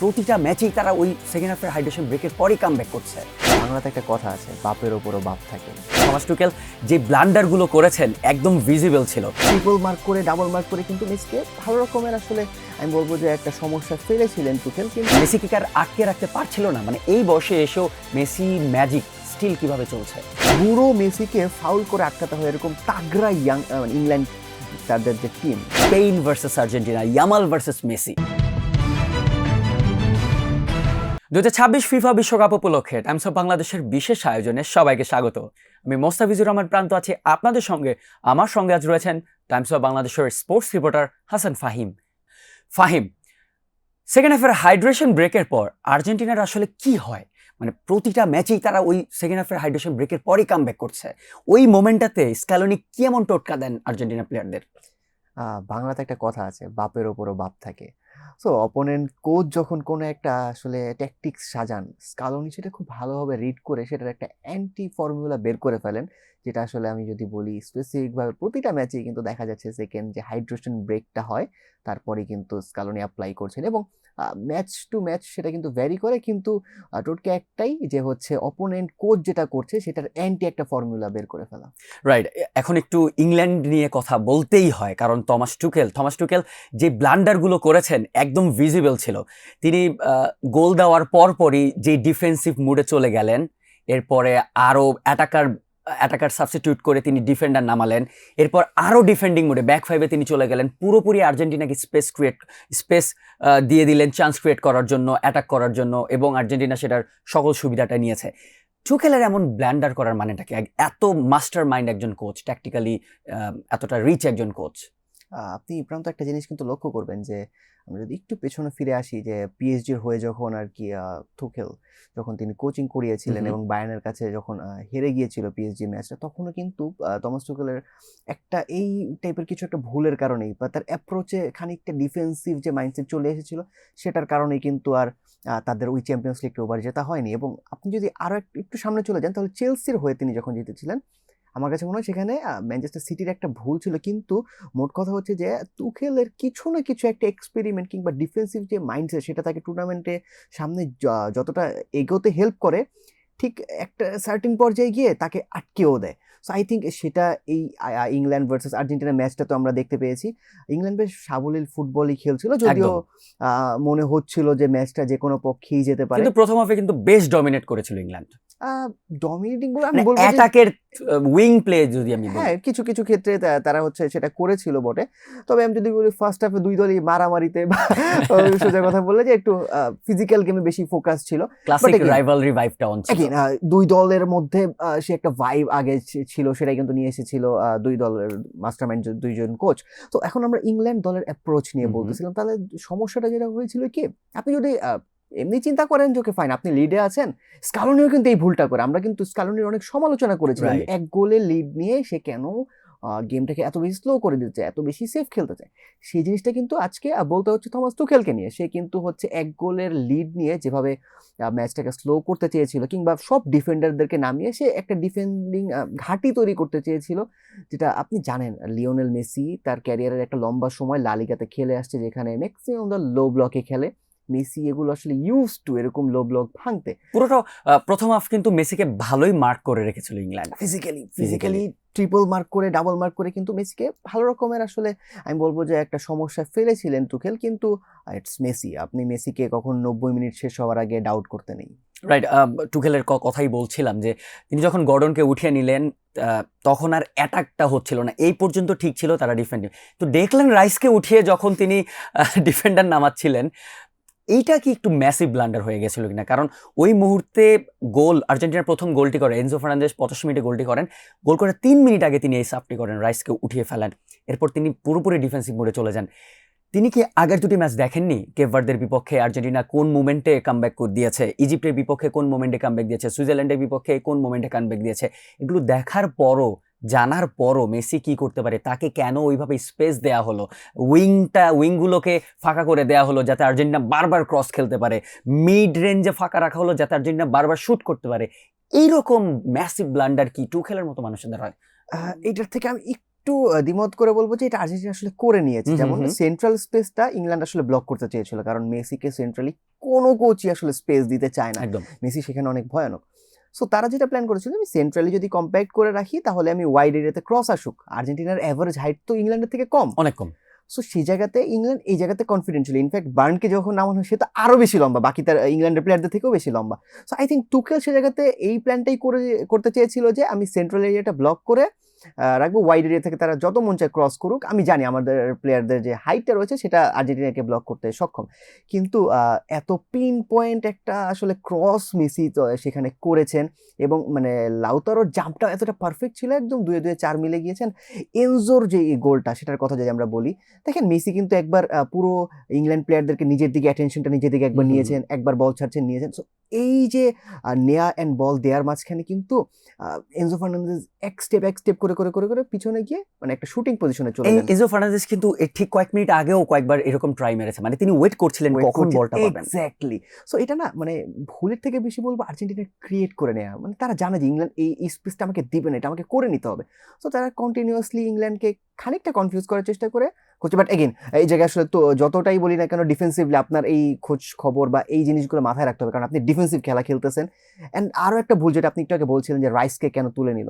প্রতিটা ম্যাচেই তারা ওই সেকেন্ড হাফের হাইড্রেশন ব্রেকের পরই কামব্যাক করছে। বাংলাতে একটা কথা আছে, বাপের ওপরও বাপ থাকে। থমাস টুকেল যে ব্লান্ডারগুলো করেছেন একদম ভিজিবল ছিল। ট্রিপল মার্ক করে ডাবল মার্ক করে কিন্তু মেসিকে ভালো রকমের আসলে আমি বলবো যে একটা সমস্যা ফেলেছিলেন টুকেল, কিন্তু মেসিকে আর আটকে রাখতে পারছিল না। মানে এই বয়সে এসেও মেসি ম্যাজিক স্টিল কিভাবে চলছে। পুরো মেসিকে ফাউল করে আটকাতে হয় এরকম তাগড়া ইংল্যান্ড তাদের যে team. Spain versus Argentina, Yamal versus Messi. 2026 FIFA বিশ্বকাপ উপলক্ষে টাইমস অফ বাংলাদেশের বিশেষ আয়োজনে সবাইকে স্বাগত। আমি মোস্তাফিজুর রহমান প্রান্ত আছি আপনাদের সঙ্গে। আমার সঙ্গে আজ রয়েছেন টাইমস অফ বাংলাদেশের sports reporter Hasan Fahim. Fahim, second হাফের হাইড্রেশন ব্রেকের পর আর্জেন্টিনার আসলে কি হয়? মানে প্রতিটা ম্যাচেই তারা ওই সেকেন্ড হাফের হাইড্রেশন ব্রেকের পরই কামব্যাক করছে। ওই মোমেন্টটাতে স্ক্যালোনি কেমন টোটকা দেন আর্জেন্টিনা প্লেয়ারদের? বাংলাতে একটা কথা আছে, বাপের ওপরও বাপ থাকে। সো অপোনেন্ট কোচ যখন কোনো একটা আসলে ট্যাকটিক্স সাজান, স্কালোনি সেটা খুব ভালোভাবে রিড করে সেটার একটা অ্যান্টি ফর্মুলা বের করে ফেলেন, যেটা আসলে আমি যদি বলি স্পেসিফিকভাবে প্রতিটা ম্যাচেই কিন্তু দেখা যাচ্ছে সেকেন্ড যে হাইড্রেশন ব্রেকটা হয় তারপরেই কিন্তু স্কালোনি অ্যাপ্লাই করছেন, এবং ম্যাচ টু ম্যাচ সেটা কিন্তু ভ্যারি করে, কিন্তু টোটকা একটাই যে হচ্ছে অপোনেন্ট কোচ যেটা করছে সেটার অ্যান্টি একটা ফর্মুলা বের করে ফেলা। রাইট, এখন একটু ইংল্যান্ড নিয়ে কথা বলতেই হয়, কারণ থমাস টুকেল যে ব্লান্ডারগুলো করেছেন একদম ভিজিবল ছিল। তিনি গোল দেওয়ার পরপরই যে ডিফেন্সিভ মুডে চলে গেলেন, এরপরে আরও অ্যাটাকার সাবস্টিটিউট করে তিনি ডিফেন্ডার নামালেন, এরপর আরও ডিফেন্ডিং মোডে ব্যাক ফাইভে তিনি চলে গেলেন, পুরোপুরি আর্জেন্টিনাকে স্পেস দিয়ে দিলেন চান্স ক্রিয়েট করার জন্য, অ্যাটাক করার জন্য, এবং আর্জেন্টিনা সেটার সকল সুবিধাটা নিয়েছে। টুকেলের এমন ব্ল্যান্ডার করার মানেটা কি? এত মাস্টার মাইন্ড একজন কোচ, ট্যাকটিক্যালি এতটা রিচ একজন কোচ। আপনি প্রান্ত একটা জিনিস কিন্তু লক্ষ্য করবেন যে আমরা যদি একটু পেছনে ফিরে আসি, যে পিএসজির হয়ে যখন আর কি তুখেল যখন তিনি কোচিং করিয়েছিলেন এবং বায়ার্নের কাছে যখন হেরে গিয়েছিল পিএসজি ম্যাচটা, তখনও কিন্তু থমাস টুকেলের একটা এই টাইপের কিছু একটা ভুলের কারণেই বা তার অ্যাপ্রোচে খানিকটা ডিফেন্সিভ যে মাইন্ডসেট চলে এসেছিল, সেটার কারণেই কিন্তু আর তাদের ওই চ্যাম্পিয়ন্স লিগটা ওভার জেতা হয়নি। এবং আপনি যদি আরও একটু সামনে চলে যান, তাহলে চেলসির হয়ে তিনি যখন জিতেছিলেন, আমার কাছে মনে হয় সেখানে ম্যানচেস্টার সিটির একটা ভুল ছিল, কিন্তু মোট কথা হচ্ছে যে তুখেলের কিছু না কিছু একটা এক্সপেরিমেন্ট কিংবা ডিফেন্সিভ যে মাইন্ডসেট, সেটা তাকে টুর্নামেন্টে সামনে যতটা এগোতে হেল্প করে, ঠিক একটা সার্টেন পর্যায়ে গিয়ে তাকে আটকেও দেয়। সো আই থিঙ্ক সেটা এই ইংল্যান্ড ভার্সেস আর্জেন্টিনা ম্যাচটা তো আমরা দেখতে পেয়েছি। ইংল্যান্ড বেশ সাবলীল ফুটবলই খেলছিল, যদিও মনে হচ্ছিল যে ম্যাচটা যে কোনো পক্ষেই যেতে পারে, কিন্তু প্রথম হাফে কিন্তু বেশ ডমিনেট করেছিল ইংল্যান্ড। ডমিনেটিং বলে আমি বলবো অ্যাটাকের উইং প্লে যদি আমি বলি, হ্যাঁ কিছু কিছু ক্ষেত্রে তারা হচ্ছে সেটা করেছিল বটে। তবে আমি যদি বলি ফার্স্ট হাফে দুই দলই মারামারিতে বা সোজা কথা বললে যে একটু ফিজিক্যাল গেমে বেশি ফোকাস ছিল। ক্লাসিক রাইভালরি ভাইবটা অন ছিল। দুই দলের মধ্যে সে একটা ভাইব আগে ছিল, সেটাই কিন্তু নিয়ে এসেছিল দুই দলের মাস্টারমাইন্ড দুইজন কোচ। তো এখন আমরা ইংল্যান্ড দলের অ্যাপ্রোচ নিয়ে বলতেছিলাম, তাহলে সমস্যাটা যেটা হয়েছিল কি, আপনি যদি এমনি চিন্তা করেন যে ওকে ফাইন আপনি লিডে আছেন, স্কালোনিও কিন্তু এই ভুলটা করে, আমরা কিন্তু স্কালোনির অনেক সমালোচনা করেছিলাম, এক গোলে লিড নিয়ে সে কেন গেমটাকে এত বেশি স্লো করে দিতে চায়, এত বেশি সেফ খেলতে চায়। সেই জিনিসটা কিন্তু আজকে বলতে হচ্ছে থমাস তুখেলকে নিয়ে। সে কিন্তু হচ্ছে এক গোলের লিড নিয়ে যেভাবে ম্যাচটাকে স্লো করতে চেয়েছিল, কিংবা সব ডিফেন্ডারদেরকে নামিয়ে সে একটা ডিফেন্ডিং ঘাঁটি তৈরি করতে চেয়েছিল, যেটা আপনি জানেন লিওনেল মেসি তার ক্যারিয়ারের একটা লম্বা সময় লা লিগাতে খেলে আসছে, যেখানে ম্যাক্সিমাম দল লো ব্লকে খেলে। মেসি এগুলো আসলে ইউজ টু এরকম লো ব্লক ভাঙতে। পুরোটা প্রথম হাফ কিন্তু মেসিকে ভালোই মার্ক করে রেখেছিল ইংল্যান্ড, ফিজিক্যালি ট্রিপল মার্ক করে ডাবল মার্ক করে কিন্তু মেসিকে ভালো রকমের আসলে আমি বলবো যে একটা সমস্যা ফেলেছিলেন তুখেল, কিন্তু ইটস মেসি, আপনি মেসিকে কখন 90 মিনিট শেষ হওয়ার আগে ডাউট করতে নেই। রাইট, টুকেলের কথাই বলছিলাম যে তিনি যখন গর্ডনকে উঠিয়ে নিলেন তখন আর অ্যাটাকটা হচ্ছিল না, এই পর্যন্ত ঠিক ছিল তারা ডিফেন্ডিং। তো দেখলেন রাইসকে উঠিয়ে যখন তিনি ডিফেন্ডার নামাচ্ছিলেন, এইটা কি একটু ম্যাসিভ ব্লান্ডার হয়ে গেছিল কিনা? কারণ ওই মুহূর্তে গোল, আর্জেন্টিনার প্রথম গোলটি করে এনজো ফার্নান্দেজ 85 মিনিটে গোলটি করেন, গোল করে 3 মিনিট আগে তিনি এই সাপটি করেন, রাইসকে উঠিয়ে ফেলেন, এরপর তিনি পুরোপুরি ডিফেন্সিভ মোডে চলে যান। তিনি কি আগের দুটি ম্যাচ দেখেননি? কেপ ভার্দের বিপক্ষে আর্জেন্টিনা কোন মোমেন্টে কামব্যাক দিয়েছে, ইজিপ্টের বিপক্ষে কোন মোমেন্টে কামব্যাক দিয়েছে, সুইজারল্যান্ডের বিপক্ষে কোন মোমেন্টে কামব্যাক দিয়েছে, এগুলো দেখার পরও, জানার পরও মেসি কি করতে পারে, তাকে কেন ওইভাবে স্পেস দেয়া হলো, উইংগুলোকে ফাঁকা করে দেয়া হলো যাতে আর্জেন্টিনা বারবার ক্রস খেলতে পারে, মিড রেঞ্জে ফাঁকা রাখা হলো যাতে আর্জেন্টিনা বারবার শুট করতে পারে, এইরকম ম্যাসিভ ব্লান্ডার কি টুখেলের মতো মানুষদের হয়? এটার থেকে আমি একটু দ্বিমত করে বলবো যে এটা আর্জেন্টিনা আসলে করে নিয়েছে। যেমন সেন্ট্রাল স্পেসটা ইংল্যান্ড আসলে ব্লক করতে চেয়েছিল, কারণ মেসিকে সেন্ট্রালি কোনো কোচই আসলে স্পেস দিতে চায় না। একদম মেসি সেখানে অনেক ভয়ানক। সো তারা যেটা প্ল্যান করেছিল, আমি সেন্ট্রালি যদি কম্প্যাক্ট করে রাখি তাহলে আমি ওয়াইড এরিয়াতে ক্রস আসুক। আর্জেন্টিনার অ্যাভারেজ হাইট তো ইংল্যান্ডের থেকে কম, অনেক কম। সো সেই জায়গাতে ইংল্যান্ড এই জায়গাতে কনফিডেন্ট ছিল। ইনফ্যাক্ট বার্নকে যখন নামানো হয় সে তো আরো বেশি লম্বা, বাকি তার ইংল্যান্ডের প্লেয়ারদের থেকেও বেশি লম্বা। সো আই থিঙ্ক টুকেল সে জায়গাতে এই প্ল্যানটাই করতে চেয়েছিল যে আমি সেন্ট্রাল এরিয়াটা ব্লক করে রাখবো, ওয়াইড এরিয়া থেকে তারা যত মন চায় ক্রস করুক। আমি জানি আমাদের প্লেয়ারদের যে হাইটটা রয়েছে সেটা আর্জেন্টিনাকে ব্লক করতে সক্ষম, কিন্তু এত পিন পয়েন্ট একটা আসলে ক্রস মেসি তো সেখানে করেছেন, এবং মানে লাউতারোর জাম্পটা এতটা পারফেক্ট ছিল, একদম 2-2 4 মিলে গিয়েছেন। এনজোর যে গোলটা সেটার কথা যদি আমরা বলি, দেখেন মেসি কিন্তু একবার পুরো ইংল্যান্ড প্লেয়ারদেরকে নিজের দিকে অ্যাটেনশনটা নিজের দিকে একবার নিয়েছেন, একবার বল ছাড়ছেন নিয়েছেন। সো এই যে নেয়া অ্যান্ড বল দেওয়ার মাঝখানে কিন্তু এনজো ফার্নান্দেজ এক স্টেপ করে করে করে করে পিছনে গিয়ে মানে একটা শুটিং পজিশনে চলে গেলেন। এনজো ফার্নান্দেজ কিন্তু এর ঠিক কয়েক মিনিট আগেও কয়েকবার এরকম ট্রাই মেরেছে, মানে তিনি ওয়েট করছিলেন কখন বলটা পাবেন। এক্স্যাক্টলি। সো এটা না মানে ভুলের থেকে বেশি বলবো আর্জেন্টিনা ক্রিয়েট করে নেয়া, মানে তারা জানে যে ইংল্যান্ড এই স্পেসটা আমাকে দিবে না, এটা আমাকে করে নিতে হবে। সো তারা কন্টিনিউয়াসলি ইংল্যান্ডকে খানিকটা কনফিউজ করার চেষ্টা করে করছে। বাট এগেন এই জায়গায় আসলে তো যতটাই বলি না কেন, ডিফেন্সিভলি আপনার এই খোঁজ খবর বা এই জিনিসগুলো মাথায় রাখতে হবে, কারণ আপনি ডিফেন্সিভ খেলা খেলতেছেন। অ্যান্ড আরও একটা ভুল যেটা আপনি একটু আগে বলছিলেন যে রাইসকে কেন তুলে নিল,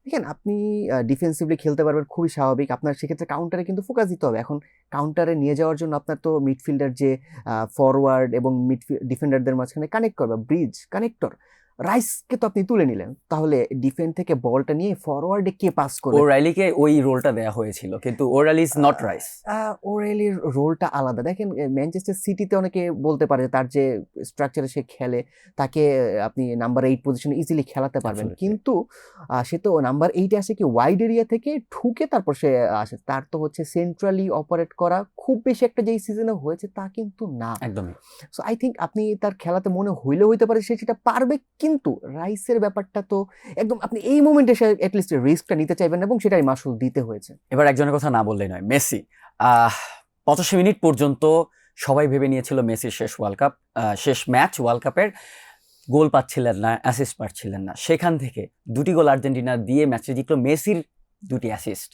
দেখেন আপনি ডিফেন্সিভলি খেলতে পারবেন খুবই স্বাভাবিক, আপনার সেক্ষেত্রে কাউন্টারে কিন্তু ফোকাস দিতে হবে। এখন কাউন্টারে নিয়ে যাওয়ার জন্য আপনার তো মিডফিল্ডার যে ফরওয়ার্ড এবং ডিফেন্ডারদের মাঝখানে কানেক্ট করবে, ব্রিজ কানেক্টর, রাইসকে তো আপনি তুলে নিলেন, তাহলে ডিফেন্ড থেকে বলটা নিয়ে ফরওয়ার্ডে কে পাস করবে? ওরাইলিকে ওই রোলটা দেয়া হয়েছিল, কিন্তু ওরাইলি ইজ নট রাইস। ওরেলির রোলটা আলাদা। দেখেন ম্যানচেস্টার সিটিতে অনেকে বলতে পারে তার যে স্ট্রাকচারে সে খেলে তাকে আপনি নাম্বার 8 পজিশনে ইজিলি খেলাতে পারবেন, Absolutely. কিন্তু সে তো নাম্বার 8 আসে কি ওয়াইড এরিয়া থেকে ঢুকে তারপর সে আসে, তার তো হচ্ছে সেন্ট্রালি অপারেট করা খুব বেশি একটা যেই সিজনে হয়েছে তা কিন্তু না। একদমই। সো আই থিঙ্ক আপনি তার খেলাতে মনে হইলেও হইতে পারে সে সেটা পারবে, কিন্তু রাইসের ব্যাপারটা তো একদম আপনি এই মোমেন্টে সে অ্যাটলিস্ট রিস্কটা নিতে চাইবেন এবং সেটাই মাসুল দিতে হয়েছে। এবার একজনের কথা না বললেই নয়, মেসি। 85 মিনিট পর্যন্ত সবাই ভেবে নিয়েছিল মেসির শেষ ওয়ার্ল্ড কাপ, শেষ ম্যাচ ওয়ার্ল্ড কাপের। গোল পাচ্ছিলেন না, অ্যাসিস্ট পাচ্ছিলেন না, সেখান থেকে 2টি গোল আর্জেন্টিনা দিয়ে ম্যাচে জিতলো। মেসির 2টি অ্যাসিস্ট,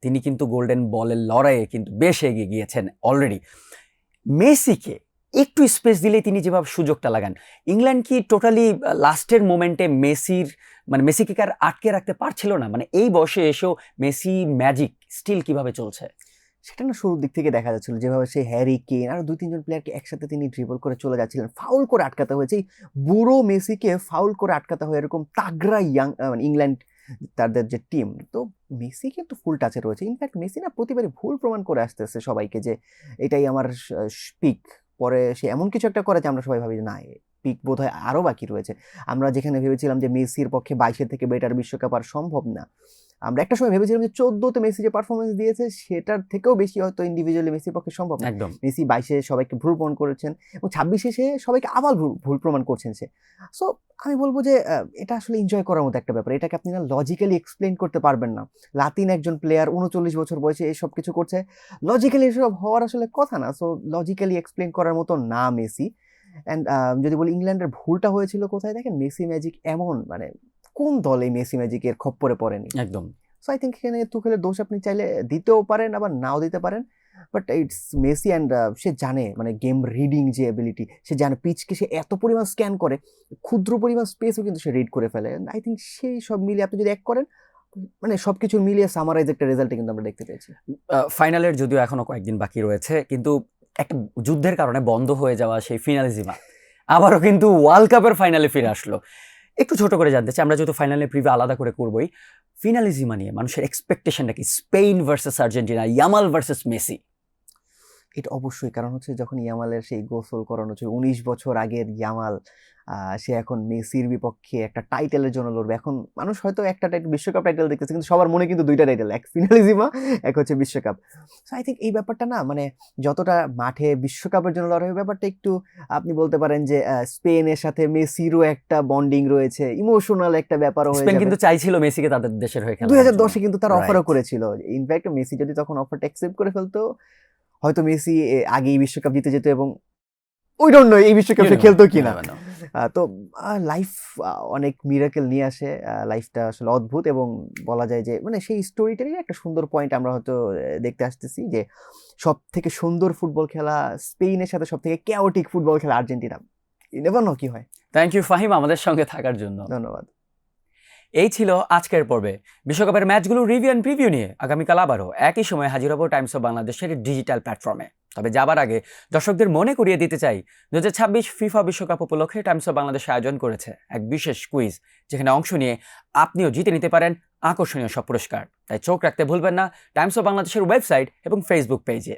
তিনি কিন্তু গোল্ডেন বলের লড়াইয়ে কিন্তু বেশ এগিয়ে গিয়েছেন অলরেডি। মেসিকে একটু স্পেস দিলেই তিনি যেভাবে সুযোগটা লাগান, ইংল্যান্ড কি টোটালি লাস্টের মোমেন্টে মেসিকে আর আটকে রাখতে পারছিল না? মানে এই বয়সে এসেও মেসি ম্যাজিক স্টিল কিভাবে চলছে? সেটা না শুরুর দিক থেকে দেখা যাচ্ছিল, যেভাবে সে হ্যারি কেন আর 2-3 জন প্লেয়ারকে একসাথে তিনি ড্রিবল করে চলে যাচ্ছিলেন, ফাউল করে আটকাতে হয়েছে। এই বুড়ো মেসিকে ফাউল করে আটকাতে হয় এরকম তাগড়া ইংল্যান্ড তাদের যে টিম, তো মেসি কিন্তু ফুল টাচে রয়েছে। ইনফ্যাক্ট মেসি না প্রতিবারই ভুল প্রমাণ করে আসতেছে সবাইকে যে এটাই আমার পিক। পরে সে এমন কিছু একটা করে যে আমরা সবাই ভাবি যে না, পিক বোধ হয় আরও বাকি রয়েছে। আমরা যেখানে ভেবেছিলাম যে মেসির পক্ষে 22-এর থেকে বেটার বিশ্বকাপ আর সম্ভব না, আমরা একটা সময় ভেবেছিলাম যে 14-তে মেসি যে পারফরমেন্স দিয়েছে সেটার থেকেও বেশি হয়তো ইন্ডিভিজুয়ালি মেসির পক্ষে সম্ভব না। একদম। মেসি 22-এ সবাইকে ভুল প্রমাণ করেছেন এবং 26-এ সে সবাইকে আবার ভুল প্রমাণ করছেন সে। সো আমি বলবো যে এটা আসলে এনজয় করার মতো একটা ব্যাপার, এটাকে আপনি না লজিক্যালি এক্সপ্লেইন করতে পারবেন না। লাতিন একজন প্লেয়ার 39 বছর বয়সে এসব কিছু করছে, লজিক্যালি এসব হওয়ার আসলে কথা না। সো লজিক্যালি এক্সপ্লেইন করার মতো না মেসি। অ্যান্ড যদি বলি ইংল্যান্ডের ভুলটা হয়েছিল কোথায়, দেখেন মেসি ম্যাজিক এমন মানে কোন দল এই মেসি ম্যাজিকের খপ্পরে পড়েনি? একদম। সো আই থিঙ্ক এখানে তুখেলের দোষ আপনি চাইলে দিতেও পারেন আবার নাও দিতে পারেন, বাট ইটস মেসি। অ্যান্ড সে জানে মানে গেম রিডিং যে এবিলিটি, সে জানে পিচকে সে এত পরিমাণ স্ক্যান করে, ক্ষুদ্র পরিমাণ স্পেসও কিন্তু সে রিড করে ফেলে। আই থিঙ্ক সেই সব মিলিয়ে আপনি যদি এক করেন, মানে সবকিছু মিলিয়ে সামারাইজ একটা রেজাল্টে কিন্তু আমরা দেখতে পেয়েছি। ফাইনালের যদিও এখনো কয়েকদিন বাকি রয়েছে, কিন্তু একটা যুদ্ধের কারণে বন্ধ হয়ে যাওয়া সেই ফিনালিজিমা আবারও কিন্তু ওয়ার্ল্ড কাপের ফাইনালে ফিরে আসলো। একটু ছোট করে জানতে চাই, আমরা যেহেতু ফাইনালের প্রিভিউ আলাদা করে করবোই, ফিনালিজিমা নিয়ে মানুষের এক্সপেকটেশনটা কি? Spain versus Argentina, Yamal versus Messi. এটা অবশ্যই, কারণ হচ্ছে যখন ইয়ামালের সেই গোসল করানো হচ্ছে 19 বছর আগের ইয়ামাল, সে এখন মেসির বিপক্ষে একটা টাইটেলের জন্য লড়বে। এখন মানুষ হয়তো একটা টাইটেল বিশ্বকাপ টাইটেল দেখতেছে, কিন্তু সবার মনে কিন্তু 2টা টাইটেল, এক ফিনালিজিমা, এক হচ্ছে বিশ্বকাপ। সো আই থিঙ্ক এই ব্যাপারটা না মানে যতটা মাঠে বিশ্বকাপের জন্য লড়াই, ব্যাপারটা একটু আপনি বলতে পারেন যে স্পেনের সাথে মেসিরও একটা বন্ডিং রয়েছে, ইমোশনাল একটা ব্যাপারও হয়ে স্পেন যাবে। কিন্তু চাইছিল মেসিকে তাদের দেশের হয়ে খেলা। 2010-এ কিন্তু তার অফারও Right. করেছিল। ইনফ্যাক্ট মেসি যদি তখন অফারটা অ্যাকসেপ্ট করে ফেলতো, হয়তো মেসি আগেই বিশ্বকাপ জিতে যেত এবং উই ডোন্ট নো এই বিশ্বকাপ সে খেলতো কিনা। তো লাইফ অনেক মিরাকেল নিয়ে আসে, লাইফটা আসলে অদ্ভুত, এবং বলা যায় যে মানে সেই স্টোরিটারই একটা সুন্দর পয়েন্ট আমরা হয়তো দেখতে আসতেছি যে সব থেকে সুন্দর ফুটবল খেলা স্পেনের সাথে সব থেকে ক্যাওটিক ফুটবল খেলা আর্জেন্টিনা। নেভার নো কি হয়। থ্যাংক ইউ ফাহিম আমাদের সঙ্গে থাকার জন্য। ধন্যবাদ। এই ছিল আজকের পর্বে বিশ্বকাপের ম্যাচগুলোর রিভিউ অ্যান্ড প্রিভিউ নিয়ে। আগামীকাল আবারও একই সময় হাজির হব টাইমস অফ বাংলাদেশের ডিজিটাল প্ল্যাটফর্মে। তবে যাবার আগে দর্শকদের মনে করিয়ে দিতে চাই 2026 ফিফা বিশ্বকাপ উপলক্ষে টাইমস অফ বাংলাদেশ আয়োজন করেছে এক বিশেষ কুইজ, যেখানে অংশ নিয়ে আপনিও জিতে নিতে পারেন আকর্ষণীয় সব পুরস্কার। তাই চোখ রাখতে ভুলবেন না টাইমস অফ বাংলাদেশের ওয়েবসাইট এবং ফেসবুক পেজে।